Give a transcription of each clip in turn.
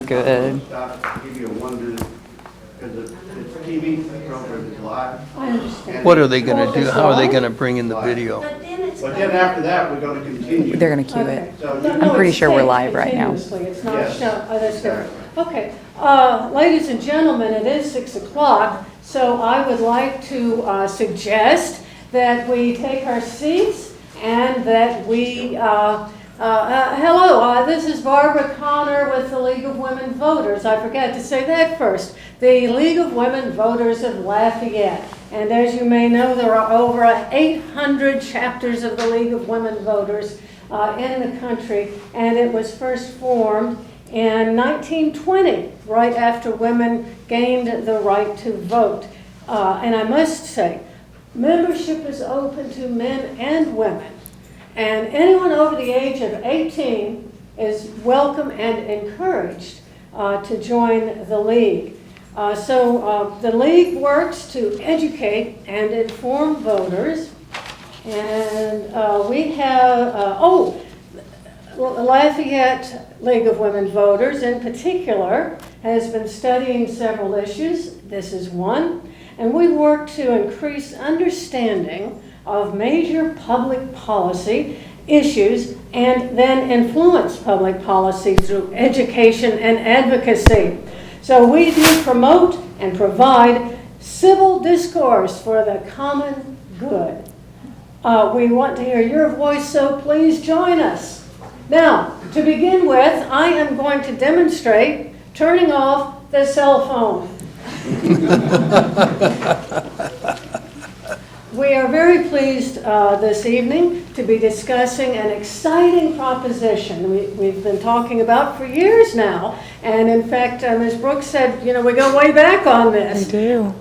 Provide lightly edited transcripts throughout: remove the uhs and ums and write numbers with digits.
good. Stop, give you a 1 minute, because it's TV program is live. I understand. What are they going to do? How are they going to bring in the video? But then after that, we're going to continue. They're going to cue Okay. it. So No, you- no, I'm pretty it's sure we're taped live right now. continuously. It's not Yes. shown. Oh, that's different. Exactly. Okay. Ladies and gentlemen, it is 6 o'clock, so I would like to suggest that we take our seats and that we, hello, this is Barbara Connor with the League of Women Voters. I forgot to say that first. The League of Women Voters of Lafayette. And as you may know, there are over 800 chapters of the League of Women Voters in the country, and it was first formed in 1920, right after women gained the right to vote. And I must say, membership is open to men and women, and anyone over the age of 18 is welcome and encouraged to join the League. So the League works to educate and inform voters, and we have, Lafayette League of Women Voters in particular has been studying several issues. This is one, and we work to increase understanding of major public policy issues and then influence public policy through education and advocacy. So we do promote and provide civil discourse for the common good. We want to hear your voice, so please join us. Now, to begin with, I am going to demonstrate turning off the cell phone. We are very pleased this evening to be discussing an exciting proposition we've been talking about for years now. And in fact, Ms. Brooks said, you know, we go way back on this. We do.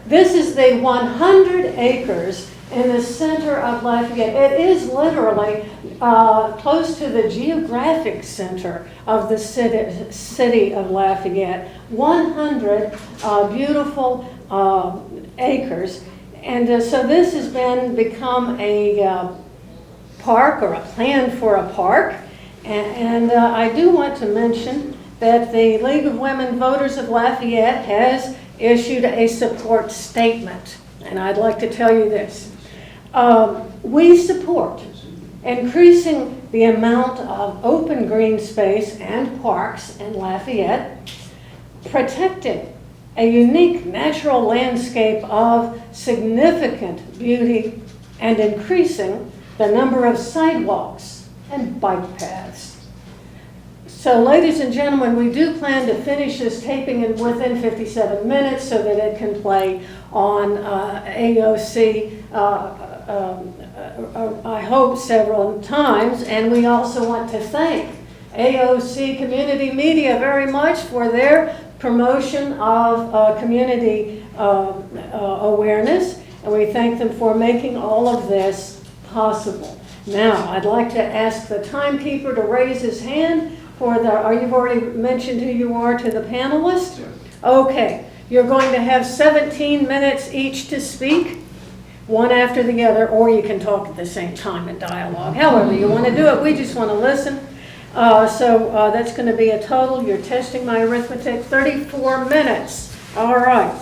This is the 100 acres in the center of Lafayette. It is literally close to the geographic center of the city of Lafayette. 100 beautiful acres. And so this has become a park, or a plan for a park. And I do want to mention that the League of Women Voters of Lafayette has issued a support statement. And I'd like to tell you this. We support increasing the amount of open green space and parks in Lafayette, protecting a unique natural landscape of significant beauty, and increasing the number of sidewalks and bike paths. So, ladies and gentlemen, we do plan to finish this taping within 57 minutes so that it can play on AOC, I hope, several times. And we also want to thank AOC Community Media very much for their promotion of community awareness, and we thank them for making all of this possible. Now, I'd like to ask the timekeeper to raise his hand for you've already mentioned who you are to the panelists? Okay, you're going to have 17 minutes each to speak, one after the other, or you can talk at the same time in dialogue. However you want to do it, we just want to listen. So that's going to be a total, you're testing my arithmetic, 34 minutes. All right.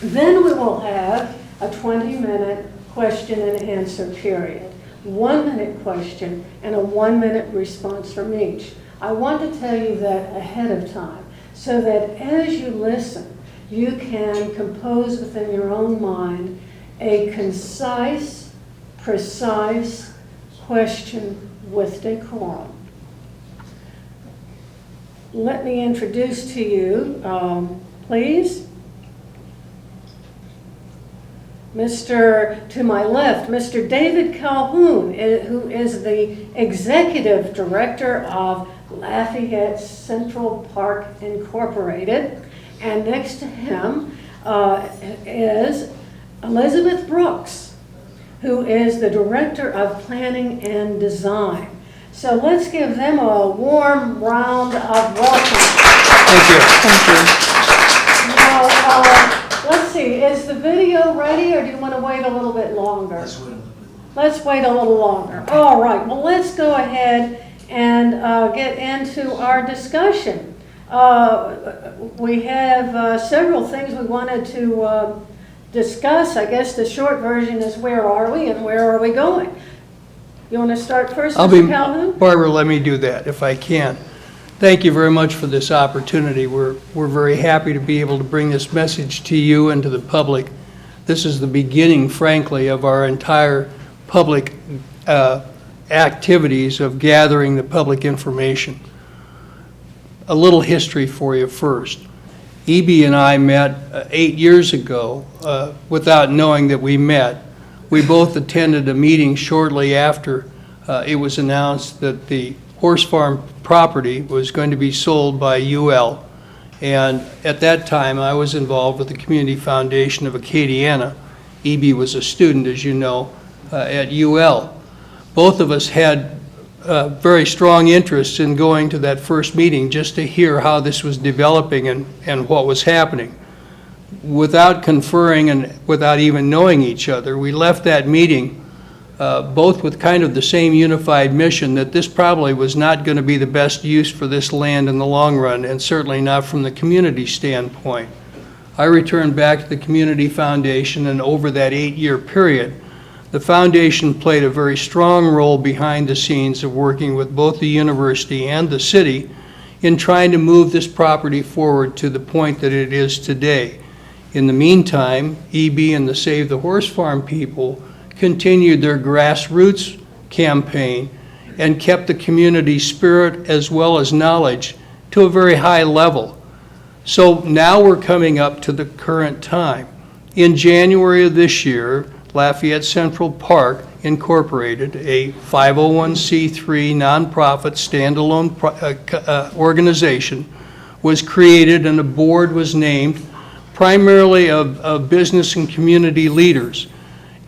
Then we will have a 20-minute question and answer period. 1-minute question and a 1-minute response from each. I want to tell you that ahead of time so that as you listen, you can compose within your own mind a concise, precise question with decorum. Let me introduce to you, please, to my left, Mr. David Calhoun, who is the Executive Director of Lafayette Central Park Incorporated. And next to him is Elizabeth Brooks, who is the Director of Planning and Design. So let's give them a warm round of welcome. Thank you. Thank you. Now, let's see, is the video ready, or do you want to wait a little bit longer? Let's wait a little longer. All right, well, let's go ahead and get into our discussion. We have several things we wanted to discuss. I guess the short version is where are we and where are we going? You want to start first, Mr. Calhoun? Barbara, let me do that if I can. Thank you very much for this opportunity. We're very happy to be able to bring this message to you and to the public. This is the beginning, frankly, of our entire public activities of gathering the public information. A little history for you first. E.B. and I met 8 years ago without knowing that we met. We both attended a meeting shortly after it was announced that the horse farm property was going to be sold by UL. And at that time, I was involved with the Community Foundation of Acadiana. E.B. was a student, as you know, at UL. Both of us had very strong interest in going to that first meeting just to hear how this was developing and what was happening. Without conferring and without even knowing each other, we left that meeting both with kind of the same unified mission that this probably was not going to be the best use for this land in the long run, and certainly not from the community standpoint. I returned back to the Community Foundation, and over that 8-year period, the foundation played a very strong role behind the scenes of working with both the university and the city in trying to move this property forward to the point that it is today. In the meantime, EB and the Save the Horse Farm people continued their grassroots campaign and kept the community spirit as well as knowledge to a very high level. So now we're coming up to the current time. In January of this year, Lafayette Central Park Incorporated, a 501c3 nonprofit standalone organization, was created, and a board was named primarily of business and community leaders.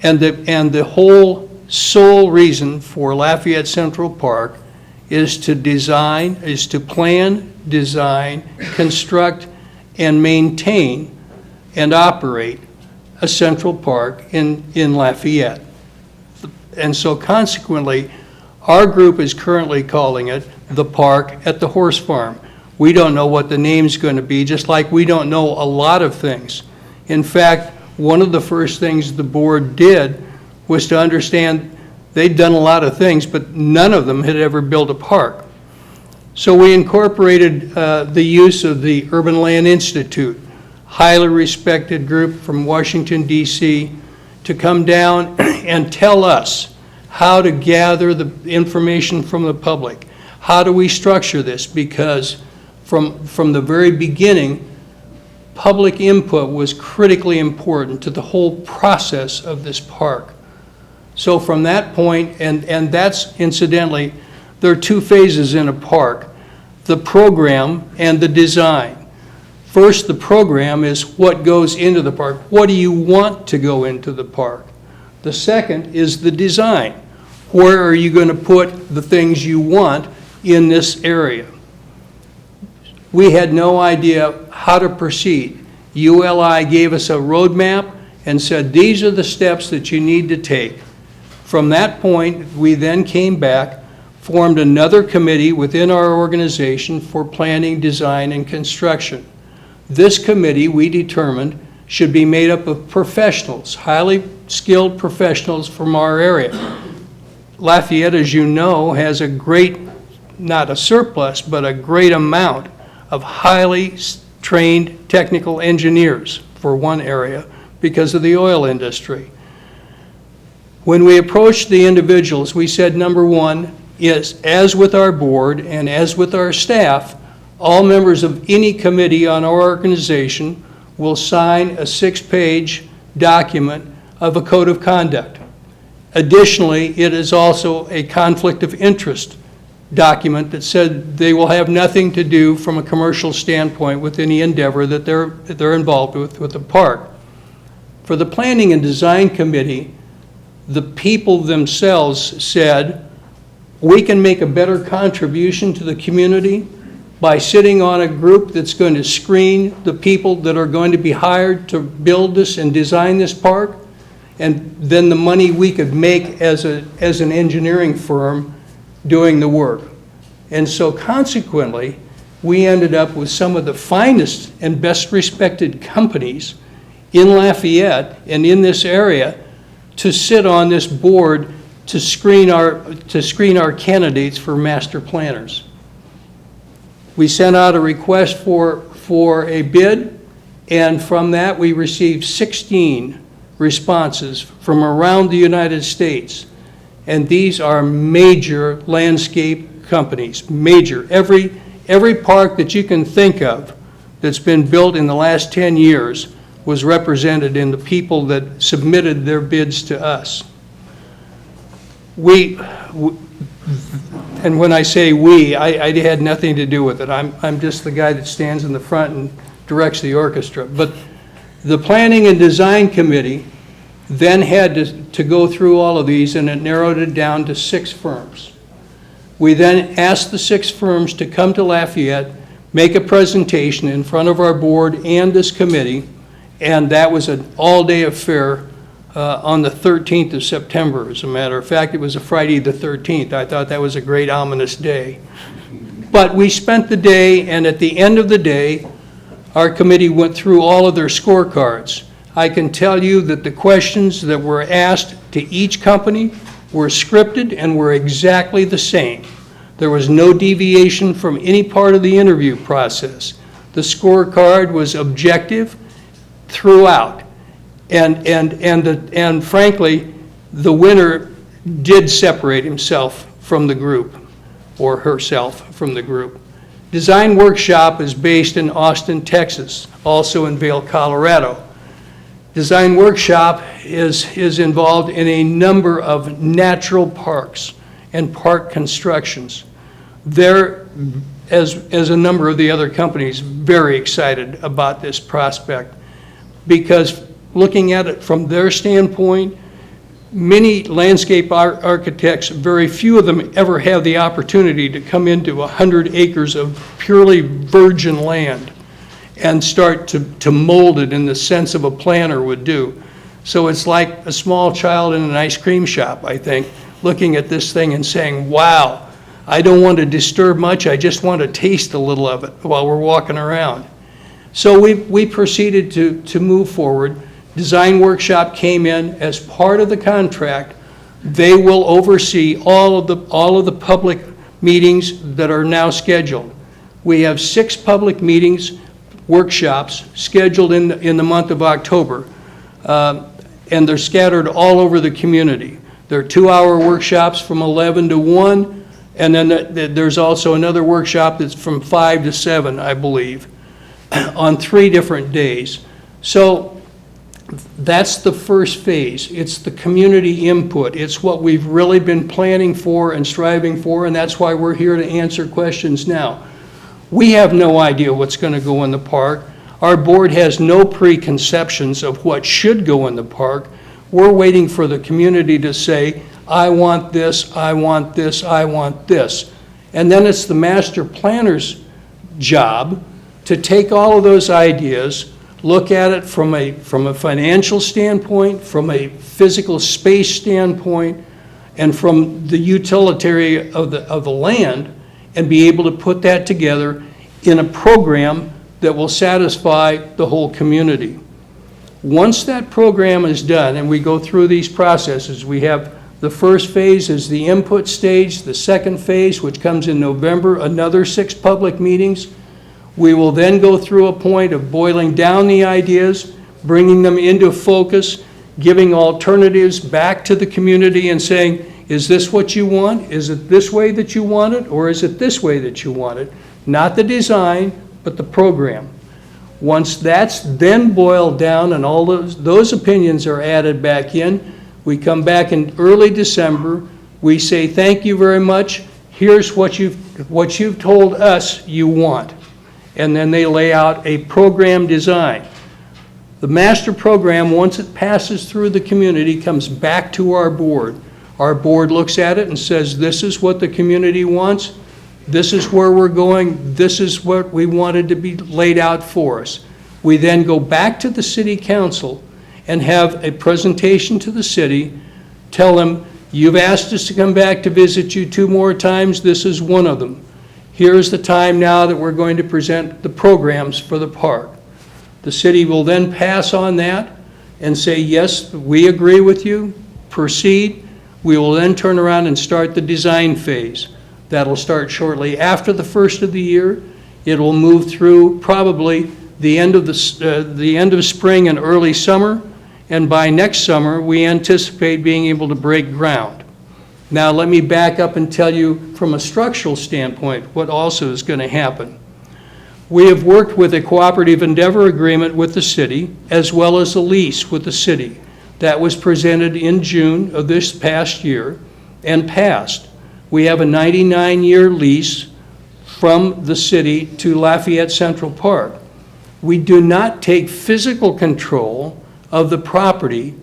And the whole sole reason for Lafayette Central Park is to plan, design, construct, and maintain and operate a Central Park in Lafayette. And so consequently, our group is currently calling it the Park at the Horse Farm. We don't know what the name's going to be, just like we don't know a lot of things. In fact, one of the first things the board did was to understand they'd done a lot of things, but none of them had ever built a park. So we incorporated the use of the Urban Land Institute, highly respected group from Washington, D.C., to come down and tell us how to gather the information from the public. How do we structure this? Because from the very beginning, public input was critically important to the whole process of this park. So from that point, and that's incidentally, there are two phases in a park: the program and the design. First, the program is what goes into the park. What do you want to go into the park? The second is the design. Where are you going to put the things you want in this area? We had no idea how to proceed. ULI gave us a roadmap and said, these are the steps that you need to take. From that point, we then came back, formed another committee within our organization for planning, design, and construction. This committee, we determined, should be made up of professionals, highly skilled professionals from our area. Lafayette, as you know, has a great, not a surplus, but a great amount of highly trained technical engineers for one area because of the oil industry. When we approached the individuals, we said, number one is, as with our board and as with our staff, all members of any committee on our organization will sign a 6-page document of a code of conduct. Additionally, it is also a conflict of interest document that said they will have nothing to do from a commercial standpoint with any endeavor that they're involved with the park. For the Planning and Design Committee, the people themselves said, we can make a better contribution to the community by sitting on a group that's going to screen the people that are going to be hired to build this and design this park, and then the money we could make as an engineering firm doing the work. And so consequently, we ended up with some of the finest and best respected companies in Lafayette and in this area to sit on this board to screen our candidates for master planners. We sent out a request for a bid, and from that we received 16 responses from around the United States. And these are major landscape companies, major. Every park that you can think of that's been built in the last 10 years was represented in the people that submitted their bids to us. And when I say we, I had nothing to do with it. I'm just the guy that stands in the front and directs the orchestra. But the Planning and Design Committee then had to go through all of these, and it narrowed it down to 6 firms. We then asked the 6 firms to come to Lafayette, make a presentation in front of our board and this committee, and that was an all-day affair on the 13th of September. As a matter of fact, it was a Friday the 13th. I thought that was a great ominous day. But we spent the day, and at the end of the day, our committee went through all of their scorecards. I can tell you that the questions that were asked to each company were scripted and were exactly the same. There was no deviation from any part of the interview process. The scorecard was objective throughout. And frankly, the winner did separate himself from the group, or herself from the group. Design Workshop is based in Austin, Texas, also in Vail, Colorado. Design Workshop is involved in a number of natural parks and park constructions. They're, as a number of the other companies, very excited about this prospect, because looking at it from their standpoint, many landscape architects, very few of them ever have the opportunity to come into 100 acres of purely virgin land and start to mold it in the sense of a planner would do. So it's like a small child in an ice cream shop, I think, looking at this thing and saying, wow, I don't want to disturb much, I just want to taste a little of it while we're walking around. So we proceeded to move forward. Design Workshop came in as part of the contract. They will oversee all of the public meetings that are now scheduled. We have 6 public meetings, workshops, scheduled in the month of October, and they're scattered all over the community. They're 2-hour workshops from 11 to 1, and then there's also another workshop that's from 5 to 7, I believe, on 3 different days. So that's the first phase. It's the community input. It's what we've really been planning for and striving for, and that's why we're here to answer questions now. We have no idea what's going to go in the park. Our board has no preconceptions of what should go in the park. We're waiting for the community to say, I want this, I want this, I want this. And then it's the master planner's job to take all of those ideas, look at it from a financial standpoint, from a physical space standpoint, and from the utility of the land, and be able to put that together in a program that will satisfy the whole community. Once that program is done and we go through these processes, we have the first phase is the input stage, the second phase, which comes in November, another 6 public meetings. We will then go through a point of boiling down the ideas, bringing them into focus, giving alternatives back to the community and saying, is this what you want? Is it this way that you want it, or is it this way that you want it? Not the design, but the program. Once that's then boiled down and all those opinions are added back in, we come back in early December, we say thank you very much, here's what you've told us you want. And then they lay out a program design. The master program, once it passes through the community, comes back to our board. Our board looks at it and says, this is what the community wants, this is where we're going, this is what we wanted to be laid out for us. We then go back to the city council and have a presentation to the city, tell them, you've asked us to come back to visit you 2 more times, this is one of them. here is the time now that we're going to present the programs for the park. The city will then pass on that and say, yes, we agree with you, proceed. We will then turn around and start the design phase. That'll start shortly after the first of the year. It will move through probably the end of spring and early summer, and by next summer, we anticipate being able to break ground. Now, let me back up and tell you from a structural standpoint what also is going to happen. We have worked with a cooperative endeavor agreement with the city, as well as a lease with the city. That was presented in June of this past year and passed. We have a 99-year lease from the city to Lafayette Central Park. We do not take physical control of the property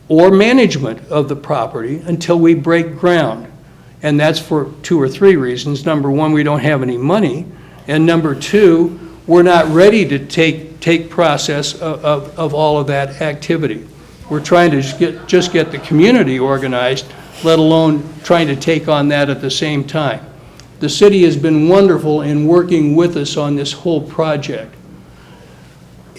or management of the property until we break ground. And that's for 2 or 3 reasons. Number one, we don't have any money. And number two, we're not ready to take process of all of that activity. We're trying to just get the community organized, let alone trying to take on that at the same time. The city has been wonderful in working with us on this whole project.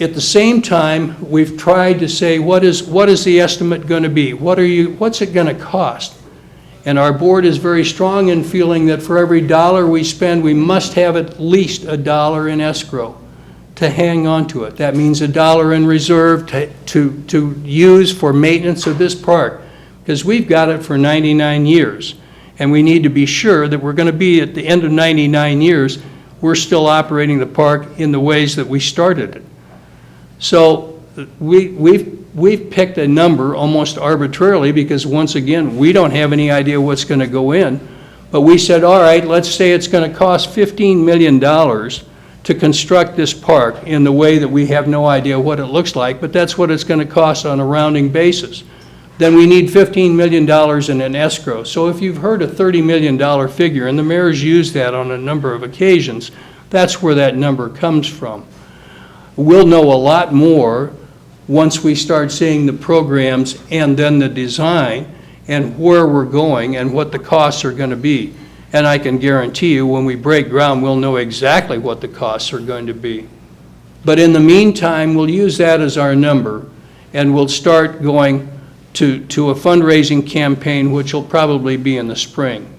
At the same time, we've tried to say, what is the estimate going to be? What's it going to cost? And our board is very strong in feeling that for every dollar we spend, we must have at least $1 in escrow to hang on to it. That means $1 in reserve to use for maintenance of this park, because we've got it for 99 years. And we need to be sure that we're going to be at the end of 99 years, we're still operating the park in the ways that we started it. So we've picked a number almost arbitrarily, because once again, we don't have any idea what's going to go in. But we said, all right, let's say it's going to cost $15 million to construct this park in the way that we have no idea what it looks like, but that's what it's going to cost on a rounding basis. Then we need $15 million in an escrow. So if you've heard a $30 million figure, and the mayor's used that on a number of occasions, that's where that number comes from. We'll know a lot more once we start seeing the programs and then the design and where we're going and what the costs are going to be. And I can guarantee you when we break ground, we'll know exactly what the costs are going to be. But in the meantime, we'll use that as our number, and we'll start going to a fundraising campaign, which will probably be in the spring.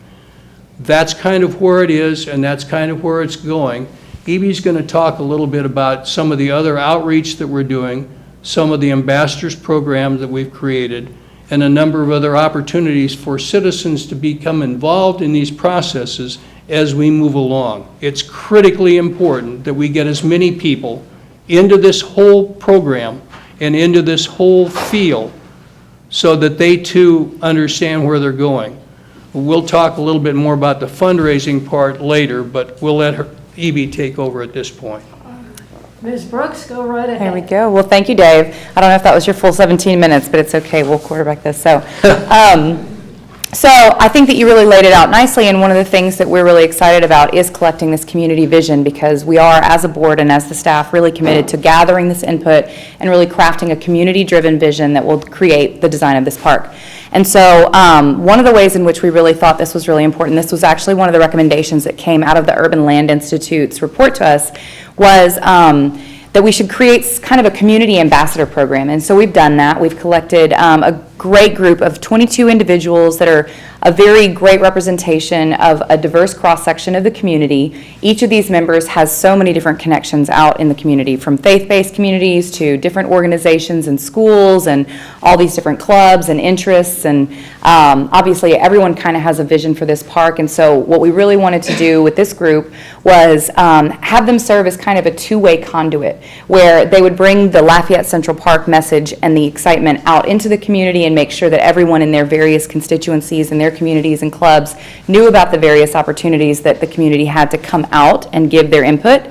That's kind of where it is, and that's kind of where it's going. Evie's going to talk a little bit about some of the other outreach that we're doing, some of the ambassadors programs that we've created, and a number of other opportunities for citizens to become involved in these processes as we move along. It's critically important that we get as many people into this whole program and into this whole field so that they too understand where they're going. We'll talk a little bit more about the fundraising part later, but we'll let Evie take over at this point. Ms. Brooks, go right ahead. There we go. Well, thank you, Dave. I don't know if that was your full 17 minutes, but it's okay. We'll quarterback this. So I think that you really laid it out nicely, and one of the things that we're really excited about is collecting this community vision, because we are, as a board and as the staff, really committed to gathering this input and really crafting a community-driven vision that will create the design of this park. And so one of the ways in which we really thought this was really important, this was actually one of the recommendations that came out of the Urban Land Institute's report to us, was that we should create kind of a community ambassador program. And so we've done that. We've collected a great group of 22 individuals that are a very great representation of a diverse cross-section of the community. Each of these members has so many different connections out in the community, from faith-based communities to different organizations and schools and all these different clubs and interests. And obviously everyone kind of has a vision for this park. And so what we really wanted to do with this group was have them serve as kind of a two-way conduit, where they would bring the Lafayette Central Park message and the excitement out into the community and make sure that everyone in their various constituencies and their communities and clubs knew about the various opportunities that the community had to come out and give their input.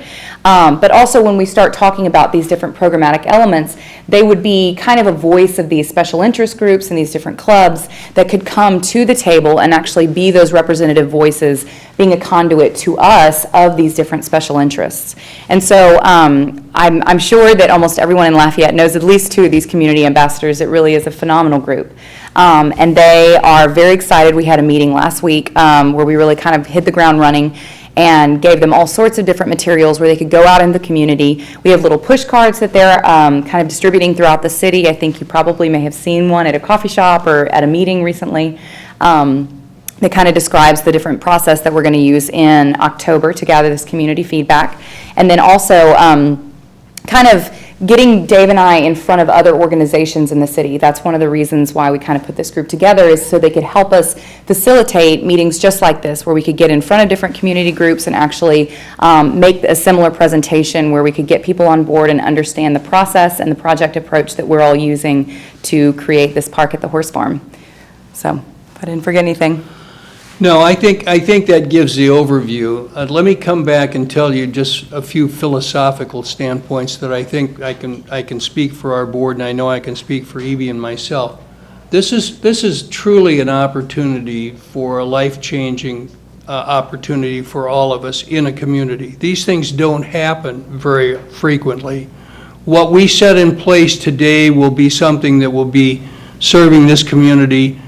But also when we start talking about these different programmatic elements, they would be kind of a voice of these special interest groups and these different clubs that could come to the table and actually be those representative voices, being a conduit to us of these different special interests. And so I'm sure that almost everyone in Lafayette knows at least two of these community ambassadors. It really is a phenomenal group. And they are very excited. We had a meeting last week where we really kind of hit the ground running. and gave them all sorts of different materials where they could go out in the community. We have little push cards that they're kind of distributing throughout the city. I think you probably may have seen one at a coffee shop or at a meeting recently. That kind of describes the different process that we're going to use in October to gather this community feedback. And then also kind of getting Dave and I in front of other organizations in the city. That's one of the reasons why we kind of put this group together, is so they could help us facilitate meetings just like this, where we could get in front of different community groups and actually make a similar presentation where we could get people on board and understand the process and the project approach that we're all using to create this park at the horse farm. So, if I didn't forget anything. No, I think that gives the overview. Let me come back and tell you just a few philosophical standpoints that I think I can speak for our board, and I know I can speak for Evie and myself. This is truly an opportunity for a life-changing opportunity for all of us in a community. These things don't happen very frequently. What we set in place today will be something that will be serving this community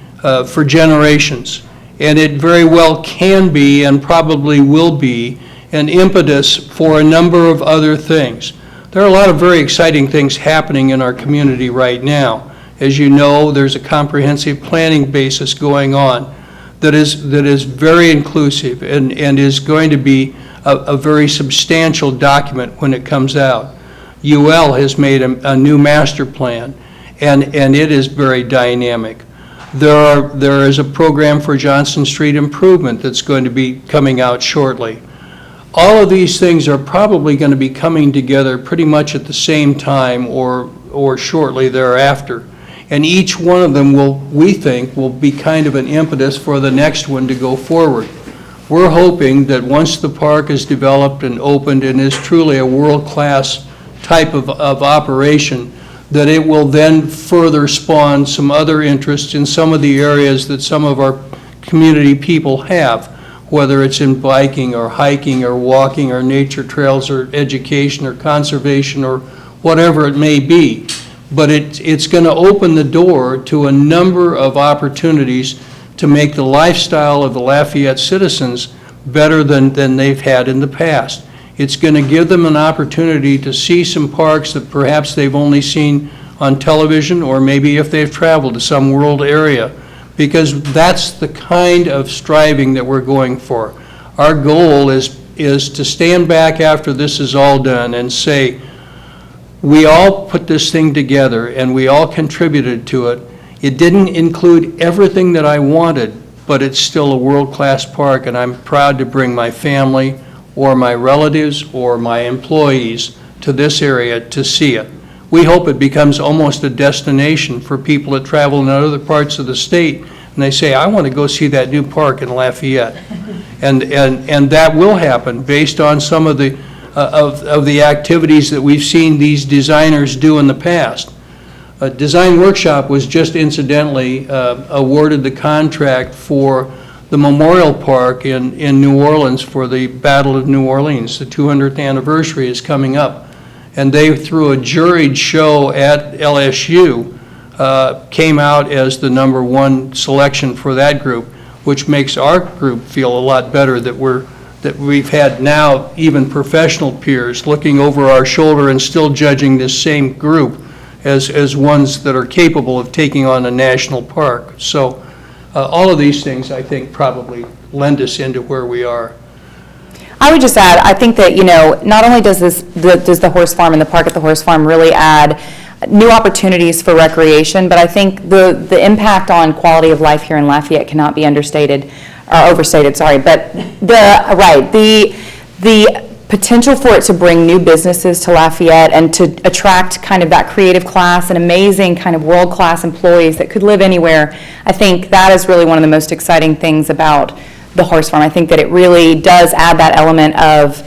for generations. And it very well can be, and probably will be, an impetus for a number of other things. There are a lot of very exciting things happening in our community right now. As you know, there's a comprehensive planning basis going on that is very inclusive and is going to be a very substantial document when it comes out. UL has made a new master plan, and it is very dynamic. There is a program for Johnson Street improvement that's going to be coming out shortly. All of these things are probably going to be coming together pretty much at the same time or shortly thereafter. And each one of them we think, will be kind of an impetus for the next one to go forward. We're hoping that once the park is developed and opened and is truly a world-class type of operation, that it will then further spawn some other interests in some of the areas that some of our community people have, whether it's in biking or hiking or walking or nature trails or education or conservation or whatever it may be. But it's going to open the door to a number of opportunities to make the lifestyle of the Lafayette citizens better than they've had in the past. It's going to give them an opportunity to see some parks that perhaps they've only seen on television, or maybe if they've traveled to some world area, because that's the kind of striving that we're going for. Our goal is to stand back after this is all done and say, we all put this thing together and we all contributed to it. It didn't include everything that I wanted, but it's still a world-class park, and I'm proud to bring my family or my relatives or my employees to this area to see it. We hope it becomes almost a destination for people that travel in other parts of the state, and they say, I want to go see that new park in Lafayette. And that will happen based on some of the activities that we've seen these designers do in the past. A design workshop was just incidentally awarded the contract for the Memorial Park in New Orleans for the Battle of New Orleans. The 200th anniversary is coming up. And they, through a juried show at LSU, came out as the #1 selection for that group, which makes our group feel a lot better that we've had now even professional peers looking over our shoulder and still judging this same group as ones that are capable of taking on a national park. So all of these things, I think, probably lend us into where we are. I would just add, I think that, not only does the horse farm and the park at the horse farm really add new opportunities for recreation, but I think the impact on quality of life here in Lafayette cannot be overstated, but the potential for it to bring new businesses to Lafayette and to attract kind of that creative class and amazing kind of world-class employees that could live anywhere, I think that is really one of the most exciting things about the horse farm. I think that it really does add that element of,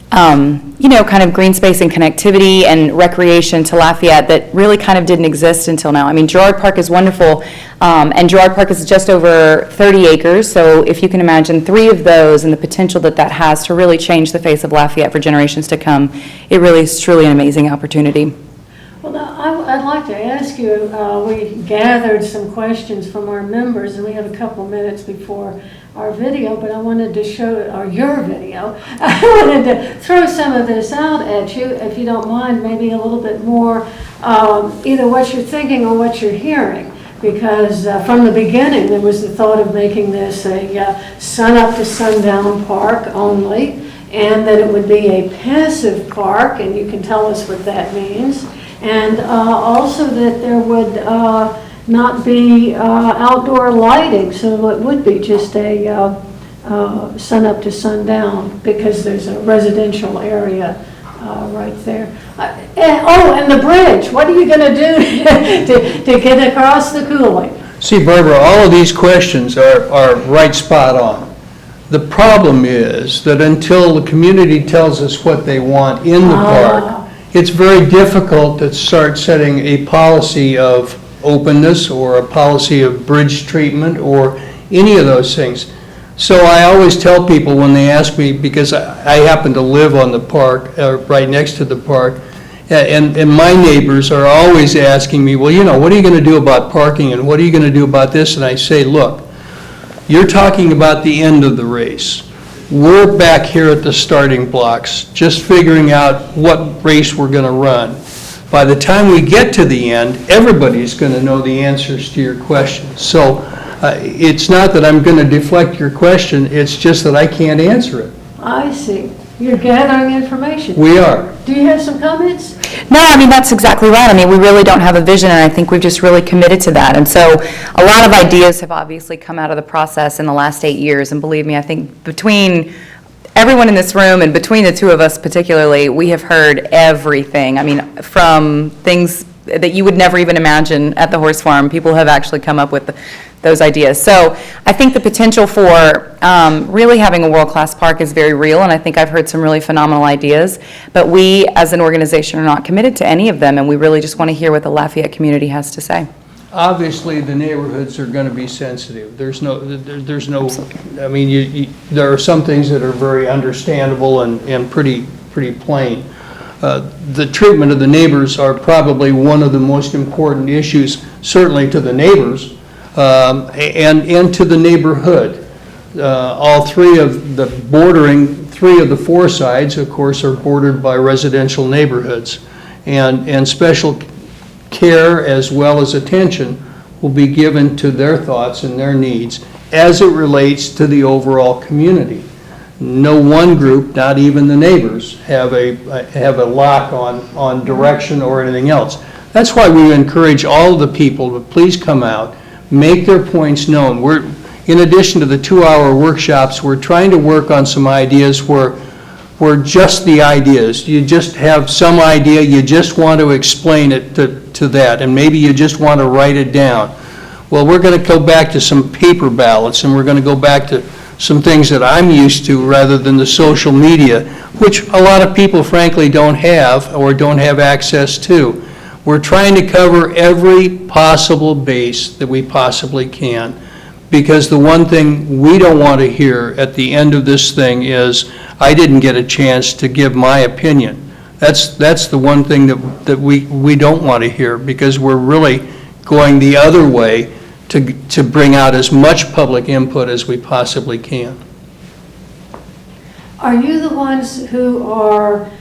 kind of green space and connectivity and recreation to Lafayette that really kind of didn't exist until now. I mean, Girard Park is wonderful, and Girard Park is just over 30 acres, so if you can imagine 3 of those and the potential that has to really change the face of Lafayette for generations to come, it really is truly an amazing opportunity. Well, now, I'd like to ask you, we gathered some questions from our members, and we have a couple minutes before our video, but I wanted to show, or your video, I wanted to throw some of this out at you, if you don't mind, maybe a little bit more, either what you're thinking or what you're hearing. Because from the beginning, there was the thought of making this a sun-up to sundown park only, and that it would be a passive park, and you can tell us what that means. And also that there would not be outdoor lighting, so it would be just a sun-up to sundown, because there's a residential area right there. And the bridge, what are you going to do to get across the coulee? See, Barbara, all of these questions are right spot on. The problem is that until the community tells us what they want in the park, it's very difficult to start setting a policy of openness or a policy of bridge treatment or any of those things. So I always tell people when they ask me, because I happen to live on the park, right next to the park, and my neighbors are always asking me, well, you know, what are you going to do about parking and what are you going to do about this? And I say, look, you're talking about the end of the race. We're back here at the starting blocks, just figuring out what race we're going to run. By the time we get to the end, everybody's going to know the answers to your questions. So it's not that I'm going to deflect your question, it's just that I can't answer it. I see. You're gathering information. We are. Do you have some comments? No, I mean, that's exactly right. I mean, we really don't have a vision, and I think we've just really committed to that. And so a lot of ideas have obviously come out of the process in the last 8 years, and believe me, I think between everyone in this room and between the two of us particularly, we have heard everything. I mean, from things that you would never even imagine at the horse farm, people have actually come up with those ideas. So I think the potential for really having a world-class park is very real, and I think I've heard some really phenomenal ideas, but we as an organization are not committed to any of them, and we really just want to hear what the Lafayette community has to say. Obviously, the neighborhoods are going to be sensitive. There's no, I mean, there are some things that are very understandable and pretty plain. The treatment of the neighbors are probably one of the most important issues, certainly to the neighbors, and to the neighborhood. All three of the four sides, of course, are bordered by residential neighborhoods, and special care as well as attention will be given to their thoughts and their needs as it relates to the overall community. No one group, not even the neighbors, have a lock on direction or anything else. That's why we encourage all of the people to please come out, make their points known. We're, in addition to the 2-hour workshops, we're trying to work on some ideas where just the ideas. You just have some idea, you just want to explain it to that, and maybe you just want to write it down. Well, we're going to go back to some paper ballots, and we're going to go back to some things that I'm used to rather than the social media, which a lot of people frankly don't have or don't have access to. We're trying to cover every possible base that we possibly can, because the one thing we don't want to hear at the end of this thing is, I didn't get a chance to give my opinion. That's the one thing that we don't want to hear, because we're really going the other way to bring out as much public input as we possibly can. Are you the ones who are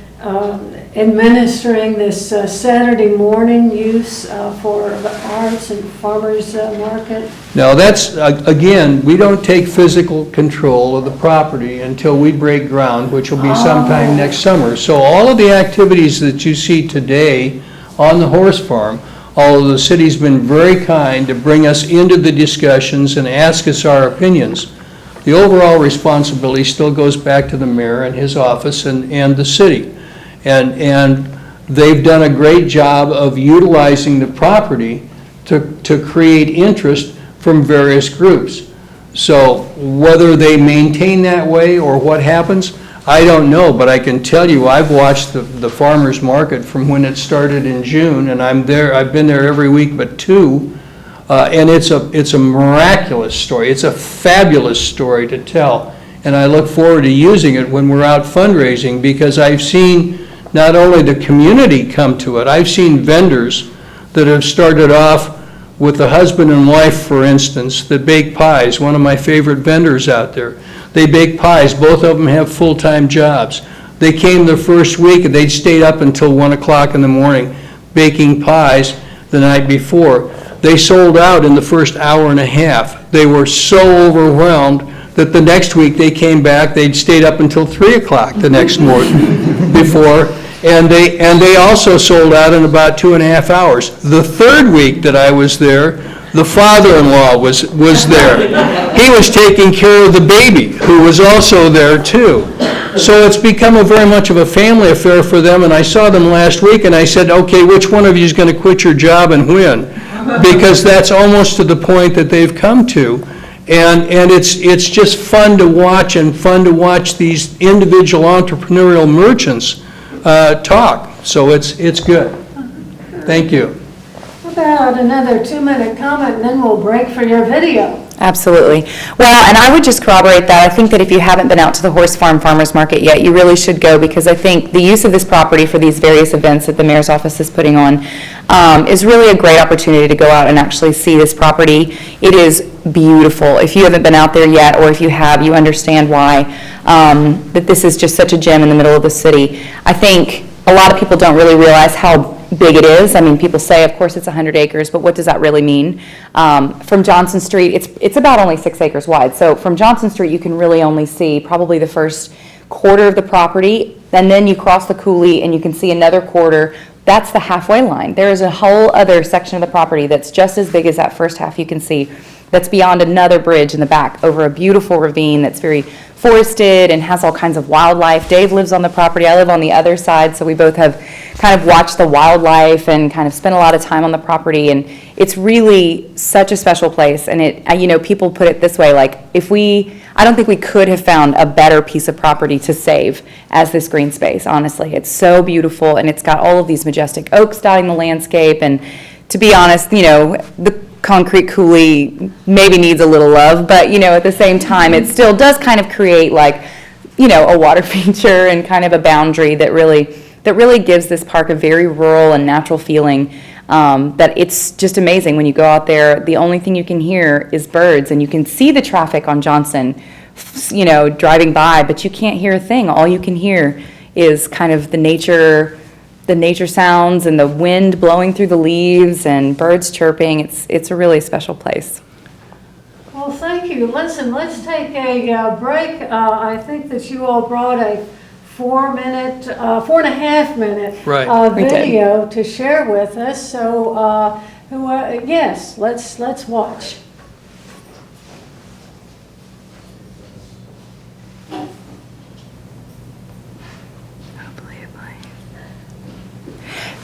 administering this Saturday morning use for the arts and farmers market? Now that's, again, we don't take physical control of the property until we break ground, which will be sometime next summer. So all of the activities that you see today on the horse farm, although the city's been very kind to bring us into the discussions and ask us our opinions, the overall responsibility still goes back to the mayor and his office and the city. And they've done a great job of utilizing the property to create interest from various groups. So whether they maintain that way or what happens, I don't know, but I can tell you I've watched the farmers market from when it started in June, and I've been there every week but 2, and it's a miraculous story. It's a fabulous story to tell, and I look forward to using it when we're out fundraising, because I've seen not only the community come to it, I've seen vendors that have started off with the husband and wife, for instance, that bake pies, one of my favorite vendors out there. They bake pies. Both of them have full-time jobs. They came the first week, and they'd stayed up until 1 o'clock in the morning baking pies the night before. They sold out in the first hour and a half. They were so overwhelmed that the next week they came back, they'd stayed up until 3 o'clock the next morning before, and they also sold out in about 2.5 hours. The third week that I was there, the father-in-law was there. He was taking care of the baby, who was also there too. So it's become very much of a family affair for them, and I saw them last week, and I said, okay, which one of you is going to quit your job and when? Because that's almost to the point that they've come to. And it's just fun to watch, and fun to watch these individual entrepreneurial merchants talk. So it's good. Thank you. About another 2-minute comment, and then we'll break for your video. Absolutely. Well, and I would just corroborate that. I think that if you haven't been out to the Horse Farm Farmers Market yet, you really should go, because I think the use of this property for these various events that the mayor's office is putting on is really a great opportunity to go out and actually see this property. It is beautiful. If you haven't been out there yet, or if you have, you understand why, that this is just such a gem in the middle of the city. I think a lot of people don't really realize how big it is. I mean, people say, of course, it's 100 acres, but what does that really mean? From Johnson Street, it's about only 6 acres wide. So from Johnson Street, you can really only see probably the first quarter of the property, and then you cross the coulee and you can see another quarter. That's the halfway line. There is a whole other section of the property that's just as big as that first half you can see, that's beyond another bridge in the back over a beautiful ravine that's very forested and has all kinds of wildlife. Dave lives on the property, I live on the other side, so we both have kind of watched the wildlife and kind of spent a lot of time on the property, and it's really such a special place. And it, people put it this way, like, I don't think we could have found a better piece of property to save as this green space, honestly. It's so beautiful, and it's got all of these majestic oaks dotting the landscape, and to be honest, the concrete coulee maybe needs a little love, but at the same time, it still does kind of create a water feature and kind of a boundary that really gives this park a very rural and natural feeling. That it's just amazing when you go out there. The only thing you can hear is birds, and you can see the traffic on Johnson, driving by, but you can't hear a thing. All you can hear is kind of the nature sounds and the wind blowing through the leaves and birds chirping. It's a really special place. Well, thank you. Listen, let's take a break. I think that you all brought a 4.5 minute Right. video to share with us. So, yes, let's watch.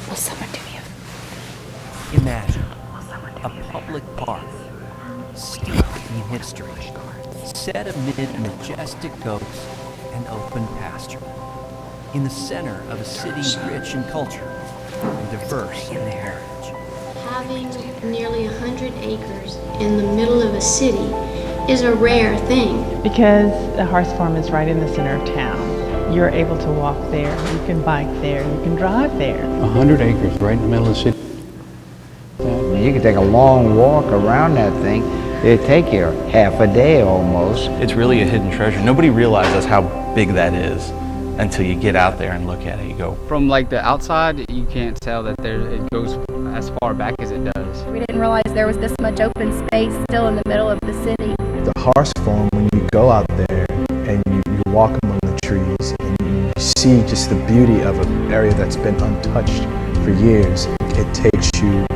Will someone do me Imagine a public park, steeped in history, set amid majestic oaks and open pasture, in the center of a city rich in culture and diverse in heritage. Having nearly 100 acres in the middle of a city is a rare thing. Because the horse farm is right in the center of town, you're able to walk there, you can bike there, you can drive there. 100 acres right in the middle of the city. You can take a long walk around that thing. It'd take you half a day almost. It's really a hidden treasure. Nobody realizes how big that is until you get out there and look at it. You go, from the outside, you can't tell that it goes as far back as it does. We didn't realize there was this much open space still in the middle of the city. The horse farm, when you go out there and you walk among the trees and you see just the beauty of an area that's been untouched for years, it takes you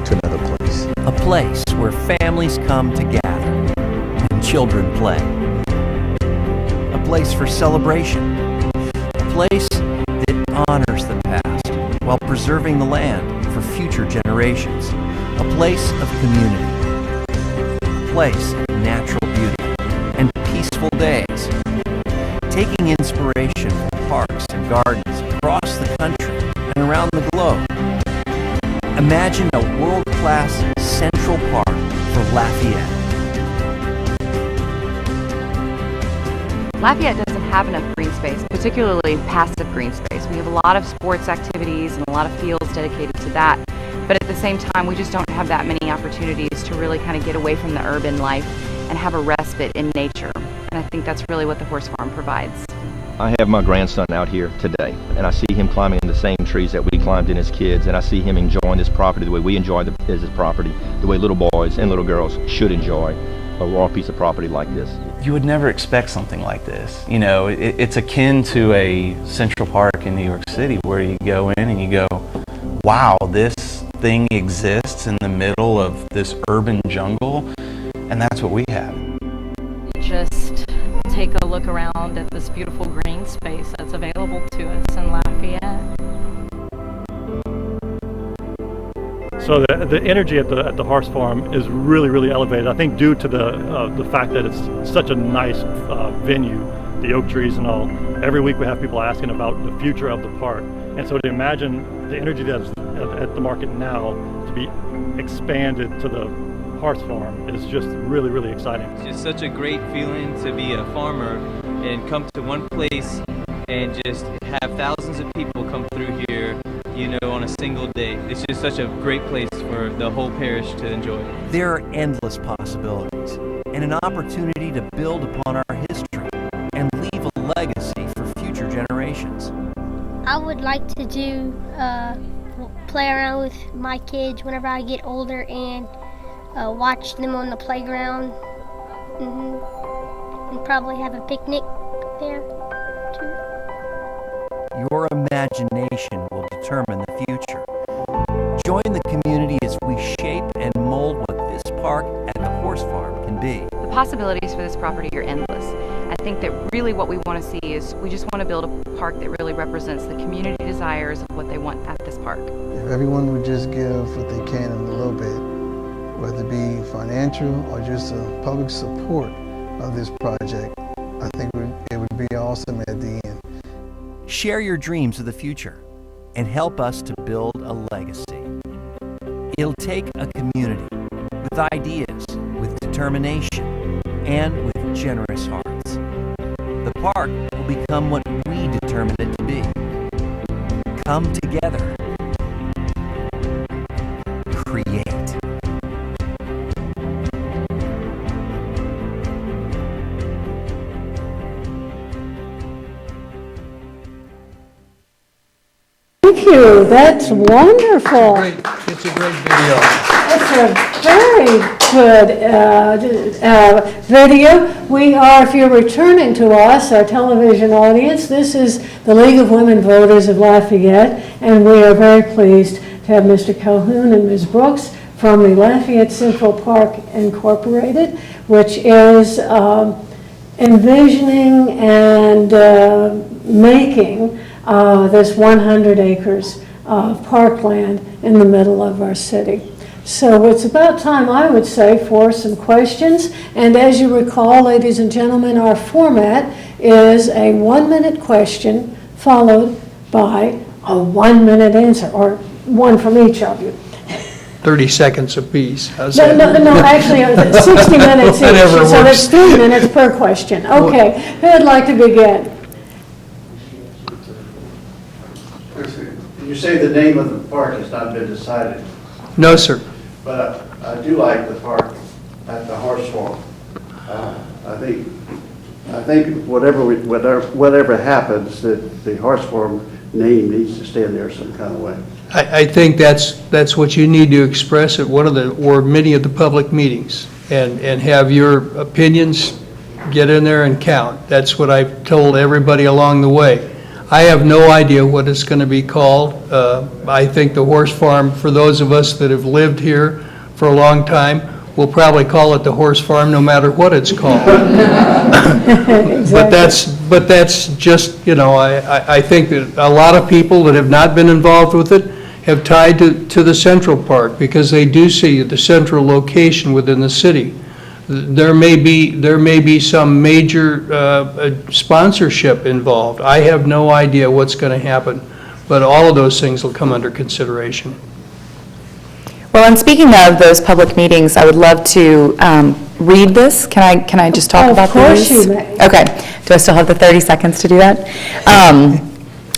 to another place. A place where families come to gather and children play. A place for celebration. A place that honors the past while preserving the land for future generations. A place of community. A place of natural beauty and peaceful days. Taking inspiration from parks and gardens across the country and around the globe. Imagine a world-class Central Park for Lafayette. Lafayette doesn't have enough green space, particularly passive green space. We have a lot of sports activities and a lot of fields dedicated to that. but at the same time, we just don't have that many opportunities to really kind of get away from the urban life and have a respite in nature. And I think that's really what the horse farm provides. I have my grandson out here today, and I see him climbing in the same trees that we climbed in as kids, and I see him enjoying this property the way we enjoy this property, the way little boys and little girls should enjoy a raw piece of property like this. You would never expect something like this. You know, it's akin to a Central Park in New York City where you go in and you go, wow, this thing exists in the middle of this urban jungle, and that's what we have. Just take a look around at this beautiful green space that's available to us in Lafayette. So the energy at the horse farm is really elevated. I think due to the fact that it's such a nice venue, the oak trees and all. Every week we have people asking about the future of the park, and so to imagine the energy that's at the market now to be expanded to the horse farm is just really exciting. It's just such a great feeling to be a farmer and come to one place and just have thousands of people come through here, you know, on a single day. It's just such a great place for the whole parish to enjoy. There are endless possibilities and an opportunity to build upon our history and leave a legacy for future generations. I would like to do play around with my kids whenever I get older and watch them on the playground, and probably have a picnic there too. Your imagination will determine the future. Join the community as we shape and mold what this park at the horse farm can be. The possibilities for this property are endless. I think that really what we want to see is we just want to build a park that really represents the community desires of what they want at this park. If everyone would just give what they can in a little bit, whether it be financial or just a public support of this project, I think it would be awesome at the end. Share your dreams of the future and help us to build a legacy. It'll take a community with ideas, with determination, and with generous hearts. The park will become what we determined it to be. Come together. Create. Thank you, that's wonderful. It's a great video. It's a very good video. We are, if you're returning to us, our television audience, this is the League of Women Voters of Lafayette, and we are very pleased to have Mr. Calhoun and Ms. Brooks from the Lafayette Central Park Incorporated, which is envisioning and making this 100 acres of parkland in the middle of our city. So it's about time, I would say, for some questions. And as you recall, ladies and gentlemen, our format is a 1-minute question followed by a 1-minute answer, or one from each of you. 30 seconds apiece. How's No, that? no, actually, 60 minutes each, Whatever so works. that's 3 minutes per question. Okay, who would like to begin? You say the name of the park has not been decided, No, sir. but I do like the park at the horse farm. I think whatever happens, that the horse farm name needs to stay in there some kind of way. I think that's what you need to express at one of the, or many of the public meetings, and have your opinions get in there and count. That's what I've told everybody along the way. I have no idea what it's going to be called. I think the horse farm, for those of us that have lived here for a long time, we'll probably call it the horse farm no matter what it's called. Exactly. But that's just, you know, I think that a lot of people that have not been involved with it have tied to the Central Park because they do see the central location within the city. There may be some major sponsorship involved. I have no idea what's going to happen, but all of those things will come under consideration. Well, and speaking of those public meetings, I would love to read this. Can I just talk about these? Of course you may. Okay. Do I still have the 30 seconds to do that?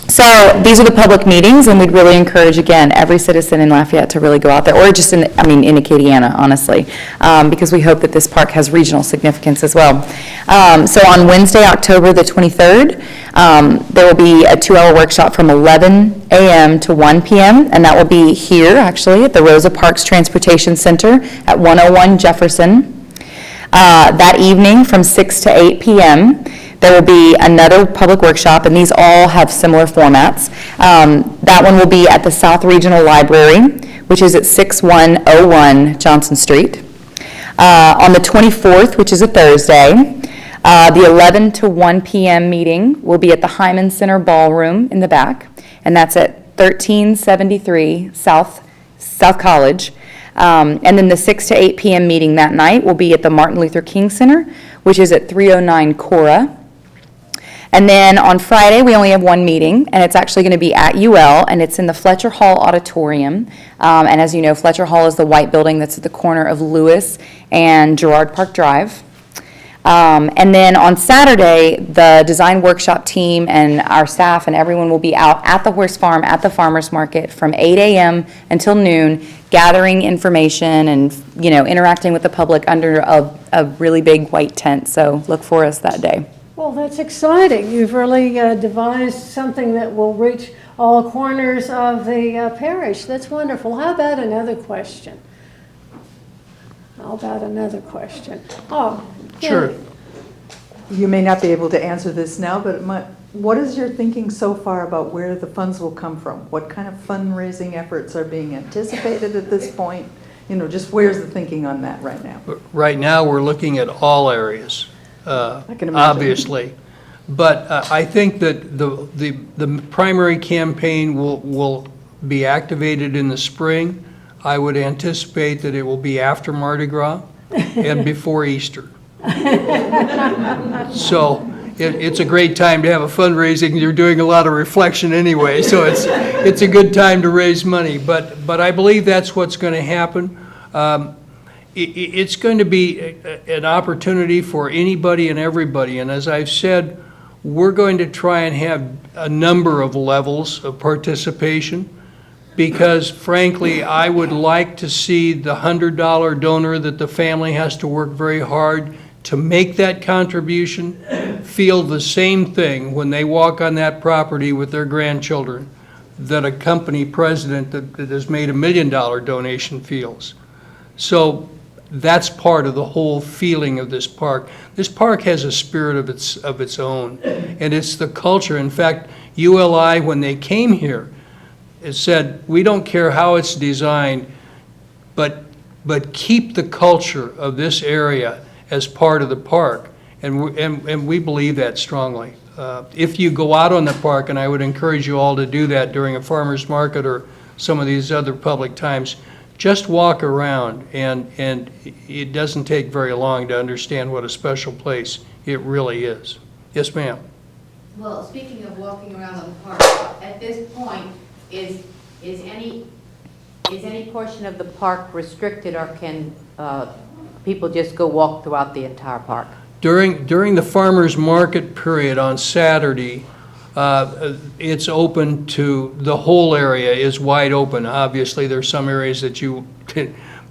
So these are the public meetings, and we'd really encourage, again, every citizen in Lafayette to really go out there, or just in Acadiana, honestly, because we hope that this park has regional significance as well. So on Wednesday, October the 23rd, there will be a 2-hour workshop from 11 a.m. to 1 p.m., and that will be here, actually, at the Rosa Parks Transportation Center at 101 Jefferson. That evening from 6 to 8 p.m., there will be another public workshop, and these all have similar formats. That one will be at the South Regional Library, which is at 6101 Johnson Street. On the 24th, which is a Thursday, the 11 to 1 p.m. meeting will be at the Hyman Center Ballroom in the back, and that's at 1373 South College. And then the 6 to 8 p.m. meeting that night will be at the Martin Luther King Center, which is at 309 Cora. And then on Friday, we only have one meeting, and it's actually going to be at UL, and it's in the Fletcher Hall Auditorium. And as you know, Fletcher Hall is the white building that's at the corner of Lewis and Girard Park Drive. And then on Saturday, the design workshop team and our staff and everyone will be out at the horse farm at the farmers market from 8 a.m. until noon, gathering information and, interacting with the public under a really big white tent. So look for us that day. Well, that's exciting. You've really devised something that will reach all corners of the parish. That's wonderful. How about another question? Oh, Sure. You may not be able to answer this now, but what is your thinking so far about where the funds will come from? What kind of fundraising efforts are being anticipated at this point? Just where's the thinking on that right now? Right now, we're looking at all areas, I can imagine. obviously. But I think that the primary campaign will be activated in the spring. I would anticipate that it will be after Mardi Gras and before Easter. So it's a great time to have a fundraising. You're doing a lot of reflection anyway, so it's a good time to raise money. But I believe that's what's going to happen. It's going to be an opportunity for anybody and everybody. And as I've said, we're going to try and have a number of levels of participation, because frankly, I would like to see the $100 donor that the family has to work very hard to make that contribution feel the same thing when they walk on that property with their grandchildren that a company president that has made $1 million donation feels. So that's part of the whole feeling of this park. This park has a spirit of its own, and it's the culture. In fact, ULI, when they came here, it said, we don't care how it's designed, but keep the culture of this area as part of the park, and we believe that strongly. If you go out on the park, and I would encourage you all to do that during a farmer's market or some of these other public times, just walk around, and it doesn't take very long to understand what a special place it really is. Yes, ma'am. Well, speaking of walking around the park, at this point, is any portion of the park restricted, or can people just go walk throughout the entire park? During the farmer's market period on Saturday, it's open to, the whole area is wide open. Obviously, there's some areas that you,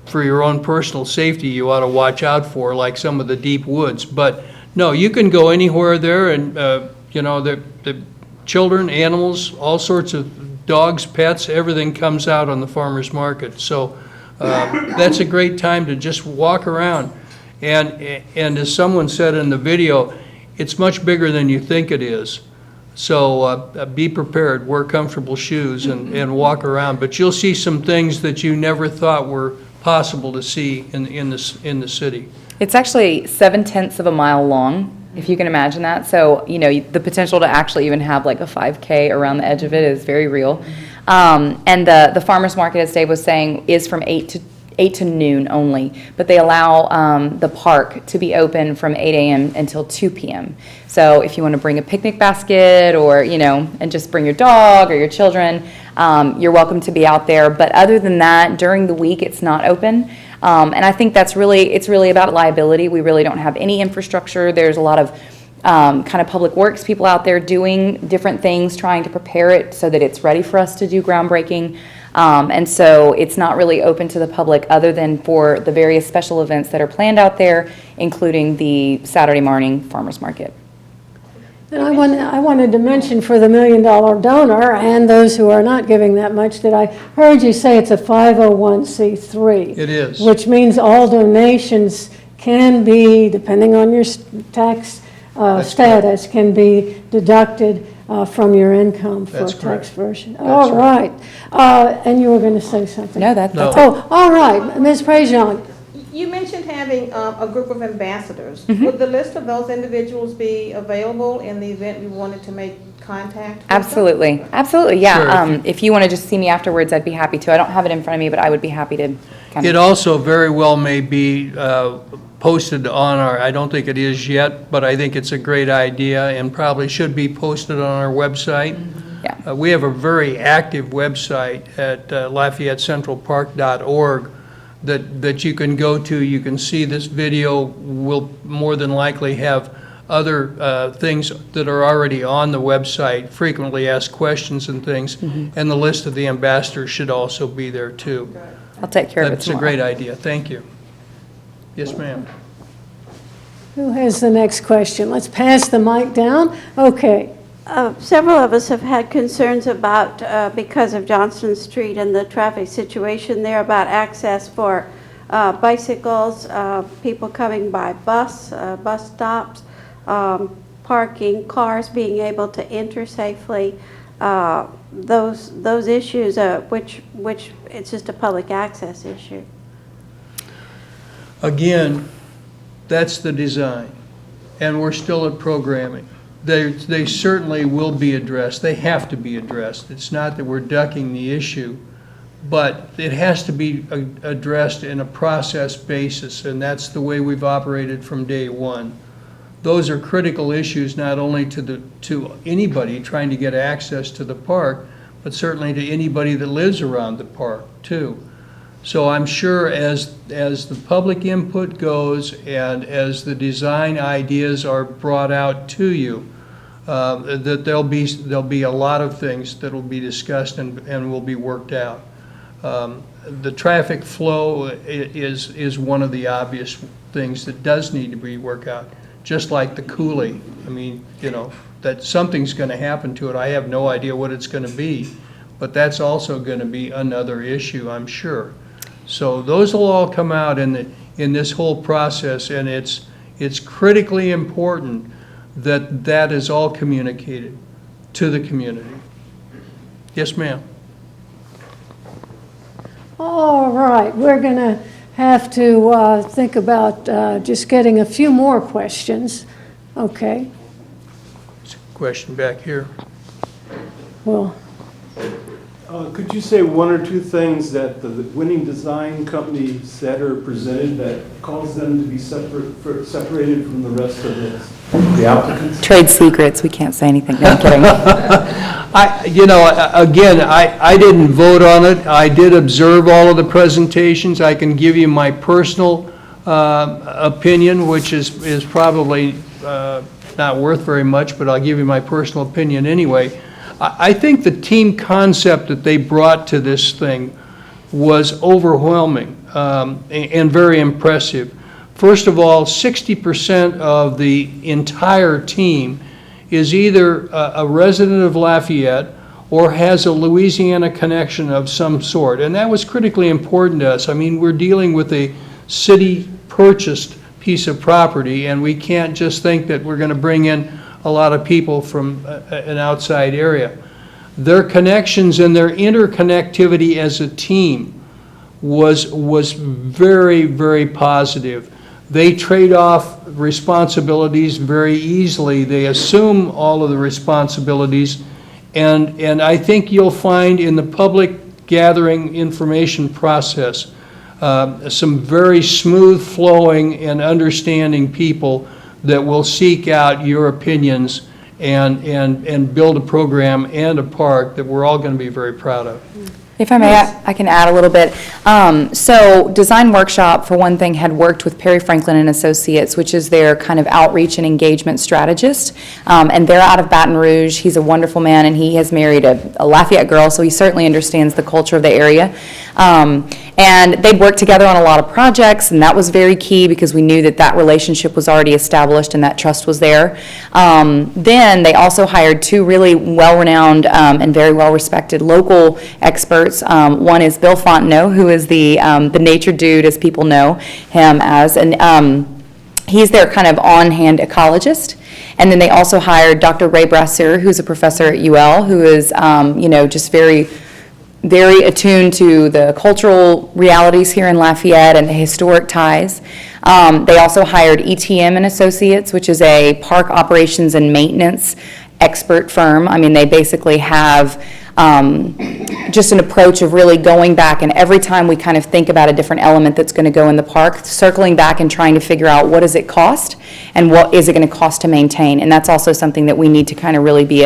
for your own personal safety, you ought to watch out for, like some of the deep woods. But no, you can go anywhere there, and the children, animals, all sorts of dogs, pets, everything comes out on the farmer's market. So that's a great time to just walk around. And as someone said in the video, it's much bigger than you think it is. So be prepared, wear comfortable shoes, and walk around. But you'll see some things that you never thought were possible to see in the city. It's actually 7/10 of a mile long, if you can imagine that. So, the potential to actually even have like a 5K around the edge of it is very real. And the farmer's market, as Dave was saying, is from 8 to noon only, but they allow the park to be open from 8 a.m. until 2 p.m. So if you want to bring a picnic basket or, and just bring your dog or your children, you're welcome to be out there. But other than that, during the week, it's not open. And I think it's really about liability. We really don't have any infrastructure. There's a lot of kind of public works people out there doing different things, trying to prepare it so that it's ready for us to do groundbreaking. And so it's not really open to the public other than for the various special events that are planned out there, including the Saturday morning farmers market. And I wanted to mention for the $1 million donor and those who are not giving that much that I heard you say it's a 501c3. It is. Which means all donations can be, depending on your tax status, can be deducted from your income for That's tax correct. version. All right. And you were going to say something. No, that's Oh, all right. Ms. Prejean. You mentioned having a group of ambassadors. Mm-hmm. Would the list of those individuals be available in the event we wanted to make contact with them? Absolutely, absolutely, yeah. Sure. If you want to just see me afterwards, I'd be happy to. I don't have it in front of me, but I would be happy to kind It of. also very well may be posted on our, I don't think it is yet, but I think it's a great idea and probably should be posted on our website. Yeah. We have a very active website at LafayetteCentralPark.org that you can go to. You can see this video. Will more than likely have other things that are already on the website, frequently asked questions and things, and the list of the ambassadors should also be there too. I'll take care of it That's a tomorrow. great idea. Thank you. Yes, ma'am. Who has the next question? Let's pass the mic down. Okay. Several of us have had concerns about, because of Johnston Street and the traffic situation there, about access for bicycles, people coming by bus stops, parking, cars being able to enter safely, those issues, which it's just a public access issue. Again, that's the design, and we're still at programming. They certainly will be addressed. They have to be addressed. It's not that we're ducking the issue, but it has to be addressed in a process basis, and that's the way we've operated from day one. Those are critical issues not only to anybody trying to get access to the park, but certainly to anybody that lives around the park too. So I'm sure as the public input goes and as the design ideas are brought out to you, that there'll be a lot of things that will be discussed and will be worked out. The traffic flow is one of the obvious things that does need to be worked out, just like the coulee. I mean, you know, that something's going to happen to it. I have no idea what it's going to be, but that's also going to be another issue, I'm sure. So those will all come out in this whole process, and it's critically important that is all communicated to the community. Yes, ma'am. All right, we're going to have to think about just getting a few more questions. Okay. Question back here. Well, could you say one or two things that the winning design company said or presented that caused them to be separated from the rest of the applicants? Trade secrets, we can't say anything. No, I'm kidding. I didn't vote on it. I did observe all of the presentations. I can give you my personal opinion, which is probably not worth very much, but I'll give you my personal opinion anyway. I think the team concept that they brought to this thing was overwhelming and very impressive. First of all, 60% of the entire team is either a resident of Lafayette or has a Louisiana connection of some sort, and that was critically important to us. I mean, we're dealing with a city-purchased piece of property, and we can't just think that we're going to bring in a lot of people from an outside area. Their connections and their interconnectivity as a team was very, very positive. They trade off responsibilities very easily. They assume all of the responsibilities, and I think you'll find in the public gathering information process some very smooth flowing and understanding people that will seek out your opinions and build a program and a park that we're all going to be very proud of. If I may, I can add a little bit. So Design Workshop, for one thing, had worked with Perry Franklin and Associates, which is their kind of outreach and engagement strategist. And they're out of Baton Rouge. He's a wonderful man, and he has married a Lafayette girl, so he certainly understands the culture of the area. And they'd worked together on a lot of projects, and that was very key because we knew that that relationship was already established and that trust was there. Then they also hired two really well-renowned and very well-respected local experts. One is Bill Fontenot, who is the nature dude, as people know him as, and he's their kind of on-hand ecologist. And then they also hired Dr. Ray Brasseur, who's a professor at UL, who is, just very attuned to the cultural realities here in Lafayette and the historic ties. They also hired ETM and Associates, which is a park operations and maintenance expert firm. I mean, they basically have just an approach of really going back, and every time we kind of think about a different element that's going to go in the park, circling back and trying to figure out what does it cost and what is it going to cost to maintain. And that's also something that we need to kind of really be,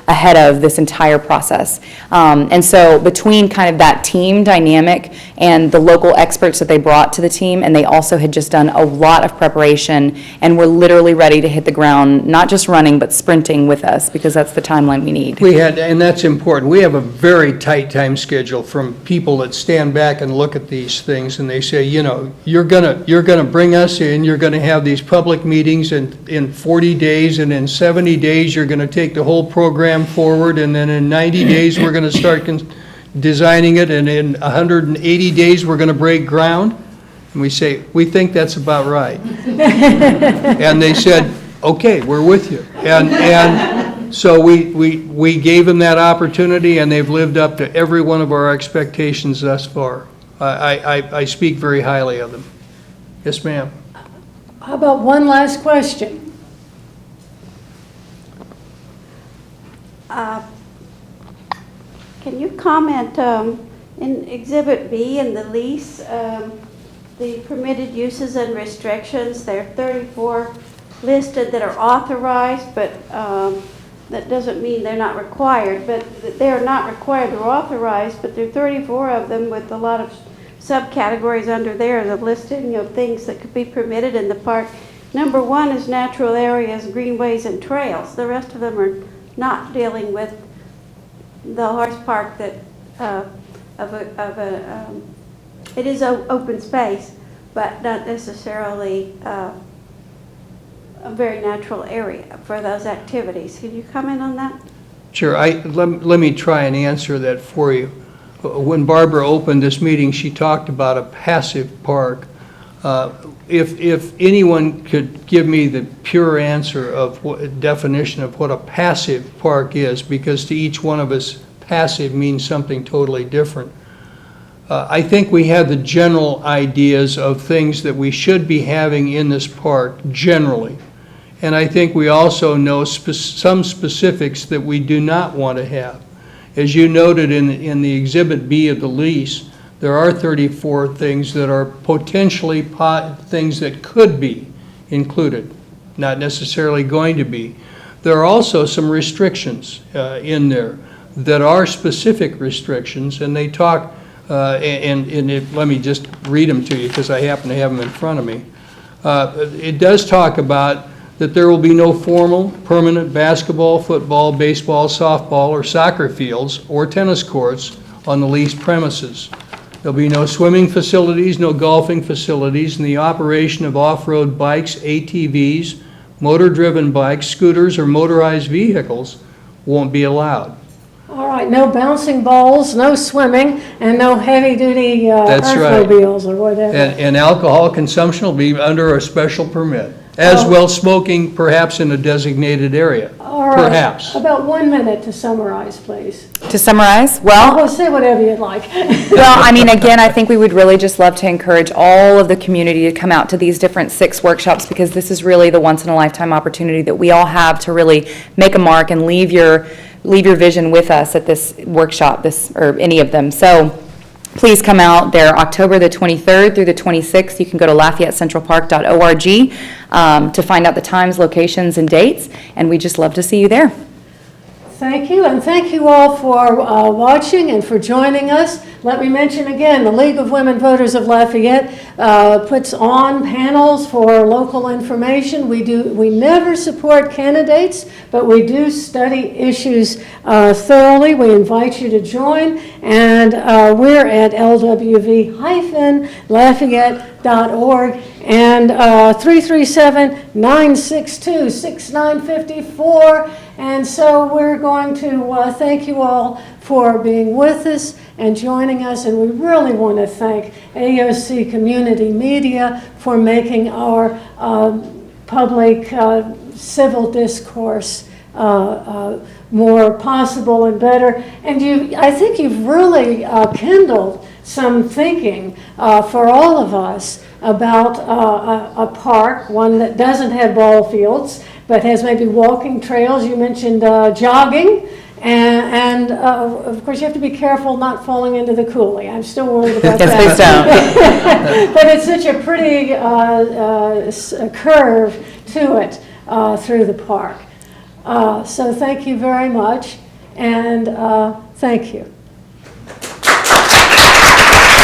ahead of this entire process. And so between kind of that team dynamic and the local experts that they brought to the team, and they also had just done a lot of preparation and were literally ready to hit the ground, not just running, but sprinting with us, because that's the timeline we need. We had, and that's important, we have a very tight time schedule from people that stand back and look at these things and they say, you're gonna bring us in, you're gonna have these public meetings in 40 days, and in 70 days you're gonna take the whole program forward, and then in 90 days we're going to start designing it, and in 180 days we're going to break ground. And we say, we think that's about right. And they said, okay, we're with you. And so we gave them that opportunity, and they've lived up to every one of our expectations thus far. I speak very highly of them. Yes, ma'am. How about one last question? Can you comment in Exhibit B in the lease, the permitted uses and restrictions? There are 34 listed that are authorized, but that doesn't mean they're not required. But they're not required, they're authorized, but there are 34 of them with a lot of subcategories under there of listing of things that could be permitted in the park. Number 1 is natural areas, greenways, and trails. The rest of them are not dealing with the horse park that it is open space, but not necessarily a very natural area for those activities. Can you comment on that? Sure. Let me try and answer that for you. When Barbara opened this meeting, she talked about a passive park. If anyone could give me the pure answer of definition of what a passive park is, because to each one of us, passive means something totally different. I think we have the general ideas of things that we should be having in this park generally. And I think we also know some specifics that we do not want to have. As you noted in the Exhibit B of the lease, there are 34 things that are potentially things that could be included, not necessarily going to be. There are also some restrictions in there that are specific restrictions, and they talk, let me just read them to you because I happen to have them in front of me. It does talk about that there will be no formal, permanent basketball, football, baseball, softball, or soccer fields or tennis courts on the leased premises. There'll be no swimming facilities, no golfing facilities, and the operation of off-road bikes, ATVs, motor-driven bikes, scooters, or motorized vehicles won't be allowed. All right, no bouncing balls, no swimming, and no heavy-duty That's right. earthmobiles or whatever. And alcohol consumption will be under a special permit, as well smoking perhaps in a designated area. All right. Perhaps. About 1 minute to summarize, please. To summarize, well, Say whatever you'd like. well, I mean, again, I think we would really just love to encourage all of the community to come out to these different 6 workshops, because this is really the once-in-a-lifetime opportunity that we all have to really make a mark and leave your vision with us at this workshop, or any of them. So please come out. They're October the 23rd through the 26th. You can go to LafayetteCentralPark.org to find out the times, locations, and dates, and we just love to see you there. Thank you, and thank you all for watching and for joining us. Let me mention again, the League of Women Voters of Lafayette puts on panels for local information. We never support candidates, but we do study issues thoroughly. We invite you to join, and we're at LWV-Lafayette.org and 337-962-6954. And so we're going to thank you all for being with us and joining us, and we really want to thank AOC Community Media for making our public civil discourse more possible and better. And I think you've really kindled some thinking for all of us about a park, one that doesn't have ball fields, but has maybe walking trails. You mentioned jogging, and of course you have to be careful not falling into the coulee. I'm still worried about that. Yes, please don't. But it's such a pretty curve to it through the park. So thank you very much, and thank you.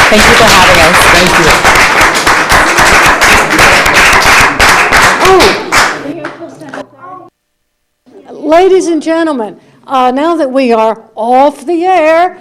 Thank you for having us. Thank you. Ladies and gentlemen, now that we are off the air,